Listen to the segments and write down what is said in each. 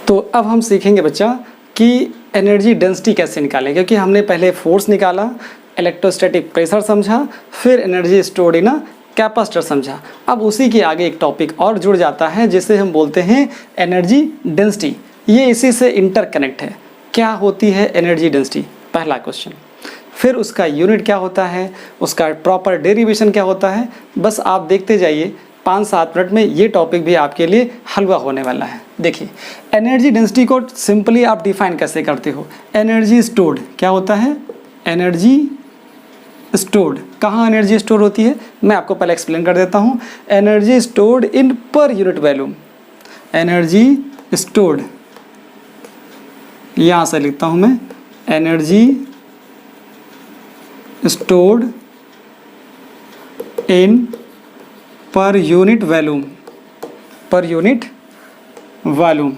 तो अब हम सीखेंगे बच्चा कि एनर्जी डेंसिटी कैसे निकालें, क्योंकि हमने पहले फोर्स निकाला, इलेक्ट्रोस्टैटिक प्रेशर समझा, फिर energy stored in a capacitor समझा। अब उसी के आगे एक टॉपिक और जुड़ जाता है जिसे हम बोलते हैं एनर्जी डेंसिटी। ये इसी से इंटरकनेक्ट है। क्या होती है एनर्जी डेंसिटी, पहला क्वेश्चन। फिर उसका यूनिट क्या होता है, उसका प्रॉपर डेरिवेशन क्या होता है। बस आप देखते जाइए, 5-7 मिनट में ये टॉपिक भी आपके लिए हलवा होने वाला है। देखिए, एनर्जी डेंसिटी को सिंपली आप डिफाइन कैसे करते हो। एनर्जी स्टोर्ड क्या होता है, एनर्जी स्टोर्ड, कहाँ एनर्जी स्टोर होती है, मैं आपको पहले एक्सप्लेन कर देता हूँ। Energy stored in per unit volume, energy stored, यहाँ से लिखता हूँ मैं, energy stored in per unit volume, per unit volume,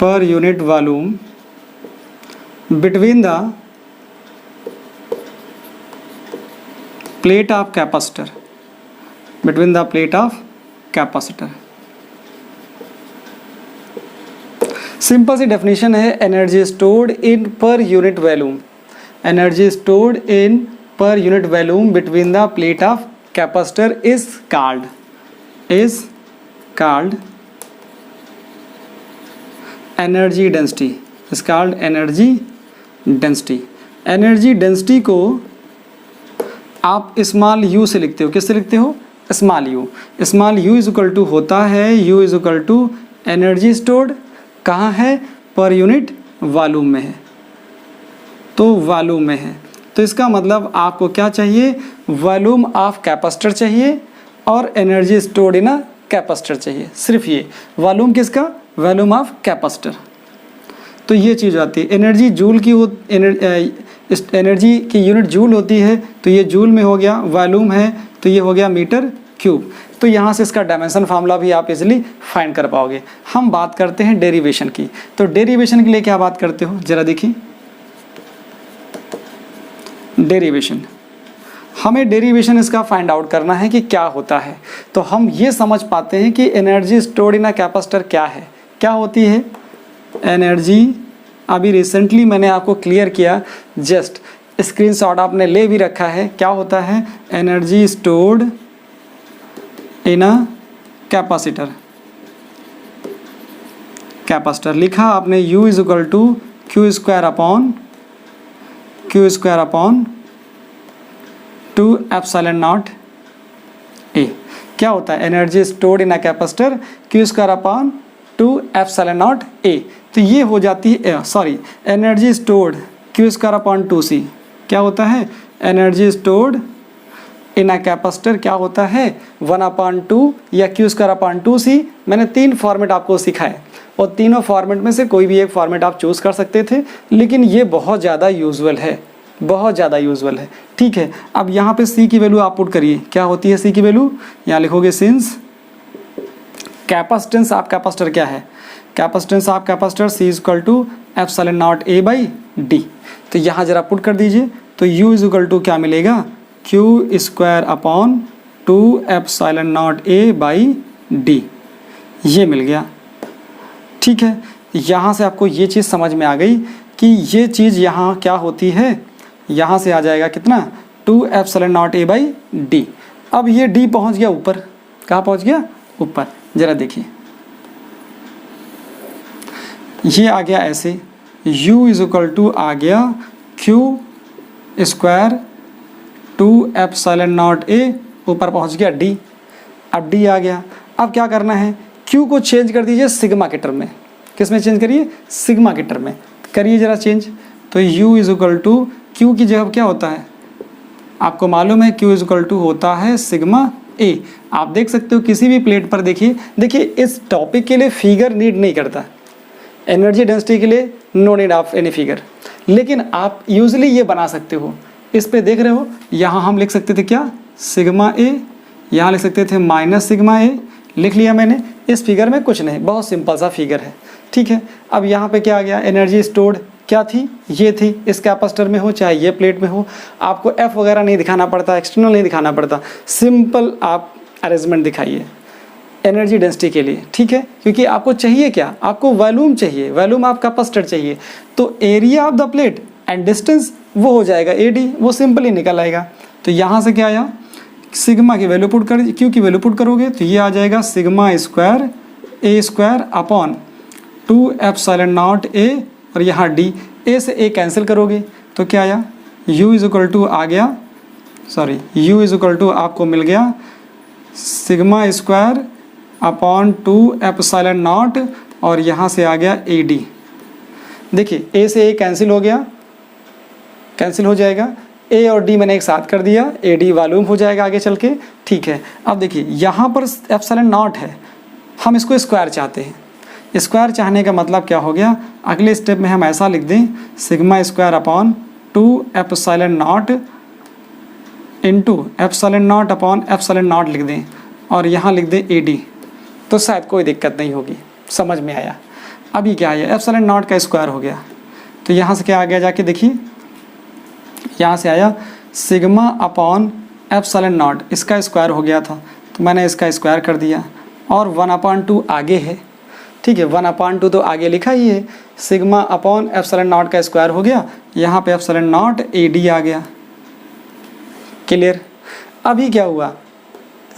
per unit volume between the plate of capacitor, between the plate of capacitor. Simple सी definition है energy stored in per unit volume, energy stored in per unit volume between the plate of capacitor is called energy density, is called energy density. Energy density को आप small you से लिखते हो, किससे लिखते हो, small u. Small u is equal to होता है, U is equal to energy stored, कहाँ है, पर यूनिट वॉल्यूम में है, तो वॉल्यूम में है। तो इसका मतलब आपको क्या चाहिए, वॉल्यूम ऑफ कैपेसिटर चाहिए और energy stored in a capacitor चाहिए। सिर्फ ये वॉल्यूम किसका, वॉल्यूम ऑफ कैपेसिटर। तो ये चीज़ आती है। एनर्जी जूल की हो, एनर्जी की यूनिट जूल होती है, तो ये जूल में हो गया, वॉल्यूम है तो ये हो गया मीटर क्यूब। तो यहाँ से इसका डायमेंशन फार्मूला भी आप इजीली फाइंड कर पाओगे। हम बात करते हैं डेरिवेशन की। तो डेरिवेशन के लिए क्या बात करते हो, जरा देखिए। डेरिवेशन, हमें डेरिवेशन इसका फाइंड आउट करना है कि क्या होता है। तो हम ये समझ पाते हैं कि energy stored in a capacitor क्या है, क्या होती है एनर्जी। अभी रिसेंटली मैंने आपको क्लियर किया, जस्ट स्क्रीनशॉट आपने ले भी रखा है। क्या होता है energy stored in a capacitor, capacitor लिखा आपने, U is equal to Q square upon 2 epsilon naught A. क्या होता है energy stored in a capacitor, Q square upon 2 epsilon naught A. तो ये हो जाती है, sorry, energy stored Q square upon 2C। क्या होता है energy stored in a capacitor, क्या होता है 1/2 या Q स्क्वायर अपॉन 2C। मैंने 3 फॉर्मेट आपको सिखाए और तीनों फॉर्मेट में से कोई भी एक फॉर्मेट आप चूज़ कर सकते थे, लेकिन ये बहुत ज़्यादा यूजुअल है, बहुत ज़्यादा यूजुअल है। ठीक है, अब यहाँ पे C की वैल्यू आप पुट करिए। क्या होती है C की वैल्यू, यहाँ लिखोगे सिंस कैपेसिटेंस ऑफ कैपेसिटर क्या है, capacitance of capacitor C is equal to epsilon naught A by D। तो यहाँ जरा पुट कर दीजिए, तो U इज इक्वल टू क्या मिलेगा, Q square upon 2 epsilon naught A by D, ये मिल गया। ठीक है, यहाँ से आपको ये चीज़ समझ में आ गई कि ये चीज़ यहाँ क्या होती है, यहाँ से आ जाएगा कितना 2 epsilon naught A by D। अब ये D पहुँच गया ऊपर, कहाँ पहुँच गया, ऊपर। जरा देखिए, ये आ गया ऐसे, U इज इक्वल टू आ गया Q square 2 epsilon naught A, ऊपर पहुंच गया D। अब D आ गया, अब क्या करना है, Q को चेंज कर दीजिए सिग्मा के टर्म में। किस में चेंज करिए, सिग्मा के टर्म में करिए जरा चेंज। तो U is equal to Q की जगह क्या होता है, आपको मालूम है Q इज इक्वल टू होता है सिग्मा A। आप देख सकते हो किसी भी प्लेट पर, देखिए इस टॉपिक के लिए फिगर नीड नहीं करता, एनर्जी डेंसिटी के लिए no need of any figure, लेकिन आप यूजली ये बना सकते हो। इस पे देख रहे हो, यहाँ हम लिख सकते थे क्या, सिग्मा ए, यहाँ लिख सकते थे माइनस सिग्मा ए, लिख लिया मैंने। इस फिगर में कुछ नहीं, बहुत सिंपल सा फिगर है। ठीक है, अब यहाँ पे क्या आ गया, एनर्जी स्टोर्ड क्या थी, ये थी, इस कैपेसिटर में हो चाहे ये प्लेट में हो, आपको एफ वगैरह नहीं दिखाना पड़ता, एक्सटर्नल नहीं दिखाना पड़ता, सिंपल आप अरेंजमेंट दिखाइए। एनर्जी डेंसिटी के लिए, ठीक है, क्योंकि आपको चाहिए क्या, आपको वॉल्यूम चाहिए, वॉल्यूम ऑफ कैपेसिटर चाहिए, तो area of the plate and distance वो हो जाएगा AD, वो सिंपली निकल आएगा। तो यहाँ से क्या आया, सिग्मा की वैल्यू पुट कर, क्यू की वैल्यू पुट करोगे तो ये आ जाएगा sigma square A square upon 2 epsilon naught A, और यहाँ D, A से A कैंसिल करोगे तो क्या आया, U इज इक्वल टू आ गया, sorry U is equal to आपको मिल गया sigma square upon 2 epsilon naught, और यहाँ से आ गया AD। देखिए A से A कैंसिल हो गया, कैंसिल हो जाएगा, A और D मैंने एक साथ कर दिया, AD वॉल्यूम हो जाएगा आगे चल के, ठीक है। अब देखिए यहाँ पर एप्सिलॉन नॉट है, हम इसको स्क्वायर चाहते हैं। स्क्वायर चाहने का मतलब क्या हो गया, अगले स्टेप में हम ऐसा लिख दें sigma square upon 2 epsilon not into epsilon not upon epsilon not लिख दें, और यहाँ लिख दें AD, तो शायद कोई दिक्कत नहीं होगी, समझ में आया। अभी क्या आया, एप्सिलॉन नॉट का स्क्वायर हो गया, तो यहाँ से क्या आ गया, जाके देखिए यहाँ से आया सिग्मा अपॉन एप्सिलॉन नॉट, इसका स्क्वायर हो गया था तो मैंने इसका स्क्वायर कर दिया, और 1/2 आगे है, ठीक है, 1/2 तो आगे लिखा ही है, सिग्मा अपॉन एप्सिलॉन नॉट का स्क्वायर हो गया, यहाँ पे एप्सिलॉन नॉट AD आ गया, क्लियर। अभी क्या हुआ,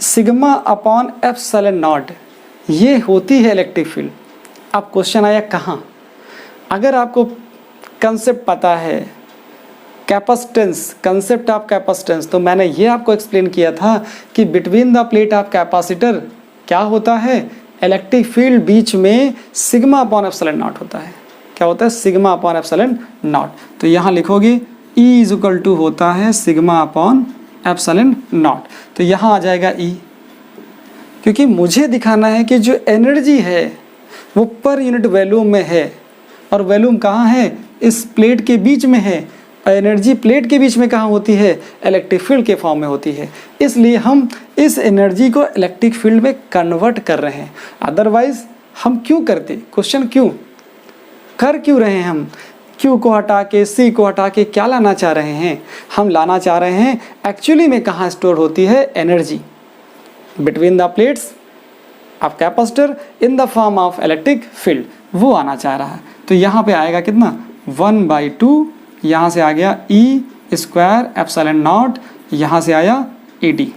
सिग्मा अपॉन एप्सिलॉन नॉट ये होती है इलेक्ट्रिक फील्ड। अब क्वेश्चन आया कहाँ, अगर आपको कंसेप्ट पता है कैपेसिटेंस, कंसेप्ट ऑफ कैपेसिटेंस, तो मैंने ये आपको एक्सप्लेन किया था कि between the plate of capacitor क्या होता है, इलेक्ट्रिक फील्ड बीच में सिग्मा अपॉन एप्सिलॉन नॉट होता है। क्या होता है, सिग्मा अपॉन एप्सिलॉन नॉट। तो यहाँ लिखोगे E इज इक्वल टू होता है सिग्मा अपॉन एप्सिलॉन नॉट, तो यहाँ आ जाएगा E, क्योंकि मुझे दिखाना है कि जो एनर्जी है वो पर यूनिट वॉल्यूम में है, और वॉल्यूम कहाँ है, इस प्लेट के बीच में है। एनर्जी प्लेट के बीच में कहाँ होती है, इलेक्ट्रिक फील्ड के फॉर्म में होती है, इसलिए हम इस एनर्जी को इलेक्ट्रिक फील्ड में कन्वर्ट कर रहे हैं। अदरवाइज हम क्यों करते, क्वेश्चन क्यों कर क्यों रहे हैं, हम Q को हटा के C को हटा के क्या लाना चाह रहे हैं, हम लाना चाह रहे हैं एक्चुअली में कहाँ स्टोर होती है energy, between the plates of capacitor in the form of electric field, वो आना चाह रहा है। तो यहाँ पे आएगा कितना, 1/2, यहाँ से आ गया E स्क्वायर एप्सिलॉन नॉट, यहाँ से आया AD,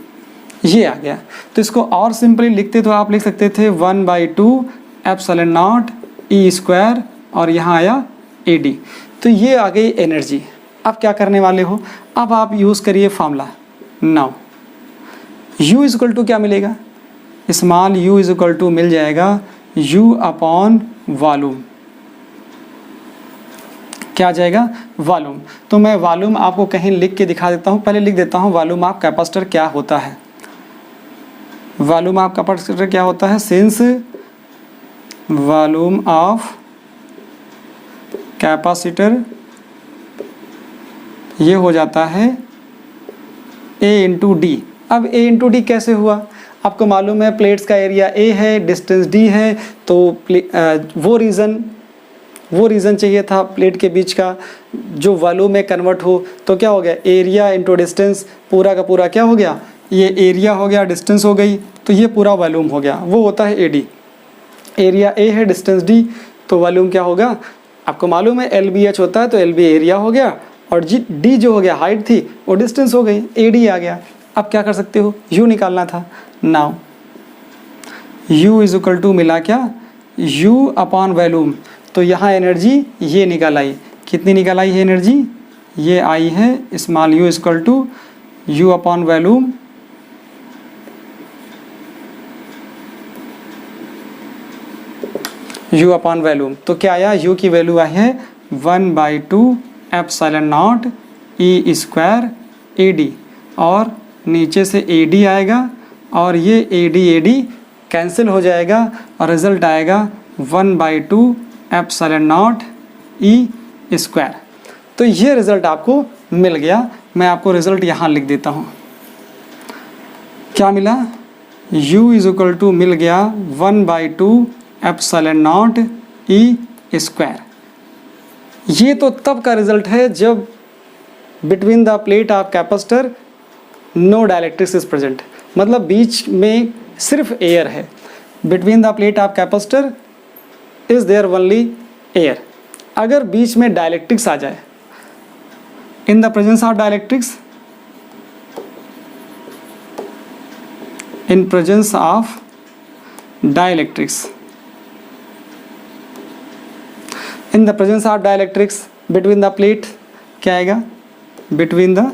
ये आ गया। तो इसको और सिंपली लिखते तो आप लिख सकते थे 1/2 एप्सिलॉन नॉट E स्क्वायर, और यहाँ आया AD, तो ये आ गई एनर्जी। अब क्या करने वाले हो, अब आप यूज़ करिए formula. Now U is equal to क्या मिलेगा, small u is equal to मिल जाएगा U अपॉन वॉल्यूम, क्या आ जाएगा, वॉल्यूम। तो मैं वॉल्यूम आपको कहीं लिख के दिखा देता हूँ, पहले लिख देता हूँ वॉल्यूम ऑफ कैपेसिटर क्या होता है। वॉल्यूम ऑफ कैपेसिटर क्या होता है, सिंस वॉल्यूम ऑफ कैपेसिटर ये हो जाता है A इंटू डी। अब A इंटू डी कैसे हुआ, आपको मालूम है प्लेट्स का एरिया A है, डिस्टेंस D है, तो वो रीज़न चाहिए था प्लेट के बीच का जो वॉल्यूम में कन्वर्ट हो, तो क्या हो गया, एरिया इंटू डिस्टेंस, पूरा का पूरा क्या हो गया, ये एरिया हो गया, डिस्टेंस हो गई, तो ये पूरा वॉल्यूम हो गया, वो होता है AD। एरिया A है, डिस्टेंस D, तो वॉल्यूम क्या होगा, आपको मालूम है LBH होता है, तो LB एरिया हो गया, और D जो हो गया हाइट थी वो डिस्टेंस हो गई, AD आ गया। अब क्या कर सकते हो, U निकालना था। Now U is equal to मिला क्या, U अपॉन वॉल्यूम, तो यहाँ एनर्जी ये निकल आई, कितनी निकल आई है एनर्जी, ये आई है small u equal to U upon volume U upon volume. तो क्या आया, U की वैल्यू आई है 1/2 epsilon naught E square AD, और नीचे से AD आएगा, और ये AD कैंसिल हो जाएगा, और रिजल्ट आएगा 1/2 एप्सिलॉन नॉट E स्क्वायर। तो ये रिजल्ट आपको मिल गया। मैं आपको रिजल्ट यहाँ लिख देता हूँ, क्या मिला, U इज इक्वल टू मिल गया 1/2 एप्सिलॉन नॉट E स्क्वायर। ये तो तब का रिजल्ट है जब between the plate of capacitor no dielectrics is present, मतलब बीच में सिर्फ एयर है। Between the plate of capacitor is there only air. अगर बीच में डाइलेक्ट्रिक्स आ जाए, in the presence of dielectrics, in presence of dielectrics, in the presence of dielectrics between the plate, क्या आएगा, बिटवीन द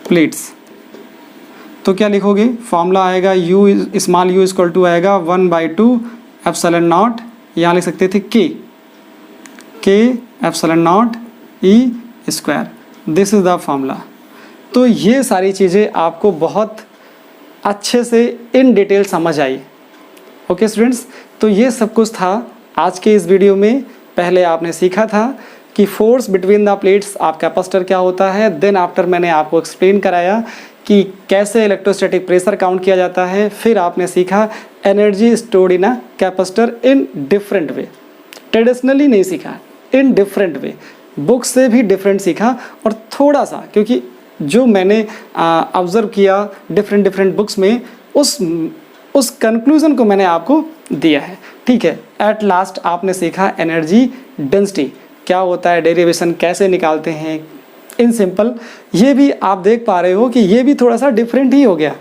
प्लेट्स, तो क्या लिखोगे, फॉर्मूला आएगा U small u equal to आएगा 1/2 एप्सिलॉन नॉट, यहाँ लिख सकते थे के epsilon naught E square, this is the formula. तो ये सारी चीज़ें आपको बहुत अच्छे से इन डिटेल समझ आई। ओके स्टूडेंट्स, तो ये सब कुछ था आज के इस वीडियो में। पहले आपने सीखा था कि force between the plates of capacitor क्या होता है, देन आफ्टर मैंने आपको एक्सप्लेन कराया कि कैसे इलेक्ट्रोस्टैटिक प्रेशर काउंट किया जाता है, फिर आपने सीखा energy stored in a capacitor in different way, traditionally नहीं सीखा, इन डिफरेंट वे, बुक से भी डिफरेंट सीखा, और थोड़ा सा क्योंकि जो मैंने ऑब्ज़र्व किया डिफरेंट बुक्स में, उस कंक्लूज़न को मैंने आपको दिया है। ठीक है, एट लास्ट आपने सीखा एनर्जी डेंसिटी क्या होता है, डेरिवेशन कैसे निकालते हैं इन सिंपल। ये भी आप देख पा रहे हो कि ये भी थोड़ा सा डिफरेंट ही हो गया,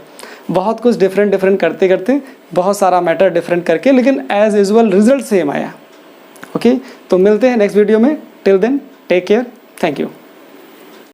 बहुत कुछ डिफरेंट करते करते बहुत सारा मैटर डिफरेंट करके, लेकिन एज यूजुअल रिजल्ट सेम आया। ओके, तो मिलते हैं नेक्स्ट वीडियो में, till then take care, thank you.